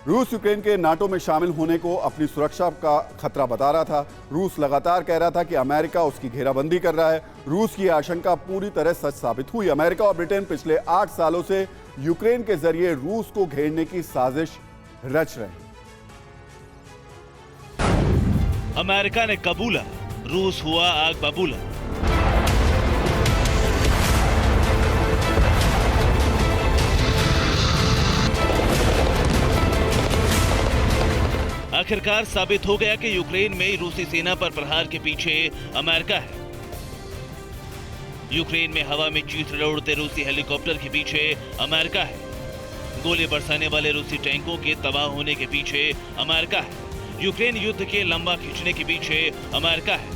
रूस यूक्रेन के नाटो में शामिल होने को अपनी सुरक्षा का खतरा बता रहा था। रूस लगातार कह रहा था कि अमेरिका उसकी घेराबंदी कर रहा है। रूस की आशंका पूरी तरह सच साबित हुई। अमेरिका और ब्रिटेन पिछले 8 सालों से यूक्रेन के जरिए रूस को घेरने की साजिश रच रहे हैं। अमेरिका ने कबूला, रूस हुआ आग बबूला। आखिरकार साबित हो गया कि यूक्रेन में रूसी सेना पर प्रहार के पीछे अमेरिका है। यूक्रेन में हवा में चीथड़े उड़ते रूसी हेलीकॉप्टर के पीछे अमेरिका है। गोले बरसाने वाले रूसी टैंकों के तबाह होने के पीछे अमेरिका है। यूक्रेन युद्ध के लंबा खींचने के पीछे अमेरिका है।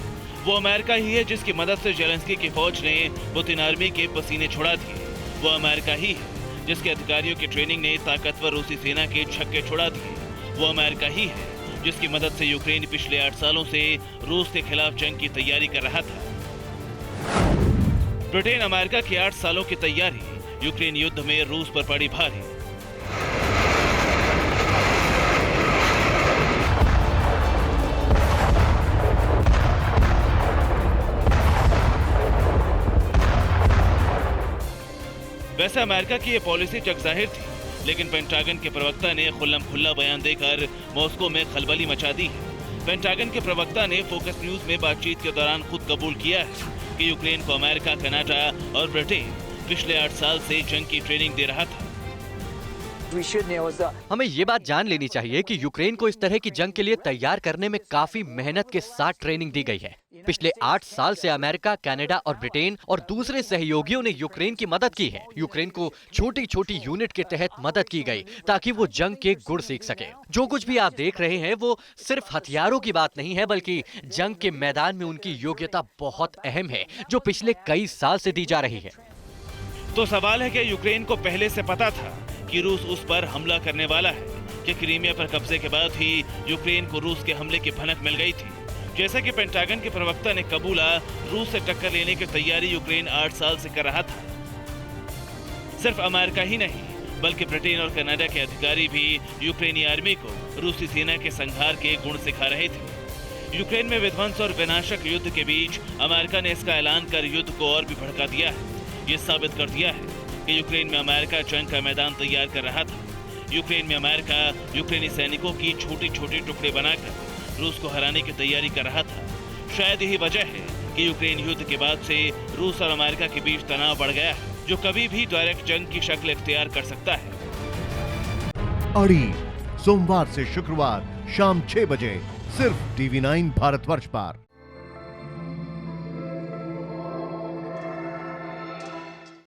वो अमेरिका ही है जिसकी मदद से जेलेंस्की की फौज ने पुतिन आर्मी के पसीने छुड़ा दिए। वो अमेरिका ही है जिसके अधिकारियों की ट्रेनिंग ने ताकतवर रूसी सेना के छक्के छुड़ा दिए। वो अमेरिका ही है जिसकी मदद से यूक्रेन पिछले 8 सालों से रूस के खिलाफ जंग की तैयारी कर रहा था। ब्रिटेन अमेरिका की 8 सालों की तैयारी यूक्रेन युद्ध में रूस पर पड़ी भारी। वैसे अमेरिका की यह पॉलिसी जगजाहिर थी, लेकिन पेंटागन के प्रवक्ता ने खुल्लम खुल्ला बयान देकर मॉस्को में खलबली मचा दी है। पेंटागन के प्रवक्ता ने फोकस न्यूज में बातचीत के दौरान खुद कबूल किया है कि यूक्रेन को अमेरिका, कनाडा और ब्रिटेन पिछले 8 साल से जंग की ट्रेनिंग दे रहा था। हमें ये बात जान लेनी चाहिए कि यूक्रेन को इस तरह की जंग के लिए तैयार करने में काफी मेहनत के साथ ट्रेनिंग दी गई है। पिछले 8 साल से अमेरिका, कनाडा और ब्रिटेन और दूसरे सहयोगियों ने यूक्रेन की मदद की है। यूक्रेन को छोटी छोटी यूनिट के तहत मदद की गई ताकि वो जंग के गुर सीख सके। जो कुछ भी आप देख रहे हैं वो सिर्फ हथियारों की बात नहीं है, बल्कि जंग के मैदान में उनकी योग्यता बहुत अहम है, जो पिछले कई साल से दी जा रही है। तो सवाल है कि यूक्रेन को पहले से पता था कि रूस उस पर हमला करने वाला है, कि क्रीमिया पर कब्जे के बाद ही यूक्रेन को रूस के हमले की भनक मिल गई थी। जैसा कि पेंटागन के प्रवक्ता ने कबूला, रूस से टक्कर लेने की तैयारी यूक्रेन 8 साल से कर रहा था। सिर्फ अमेरिका ही नहीं, बल्कि ब्रिटेन और कनाडा के अधिकारी भी यूक्रेनी आर्मी को रूसी सेना के संहार के गुण सिखा रहे थे। यूक्रेन में विध्वंस और विनाशक युद्ध के बीच अमेरिका ने इसका ऐलान कर युद्ध को और भी भड़का दिया है। ये साबित कर दिया है कि यूक्रेन में अमेरिका जंग का मैदान तैयार कर रहा था। यूक्रेन में अमेरिका यूक्रेनी सैनिकों की छोटी छोटी टुकड़े बनाकर रूस को हराने की तैयारी कर रहा था। शायद यही वजह है कि यूक्रेन युद्ध के बाद से रूस और अमेरिका के बीच तनाव बढ़ गया है, जो कभी भी डायरेक्ट जंग की शक्ल इख्तियार कर सकता है। अड़ी सोमवार से शुक्रवार शाम 6 बजे सिर्फ TV9 भारतवर्ष पर।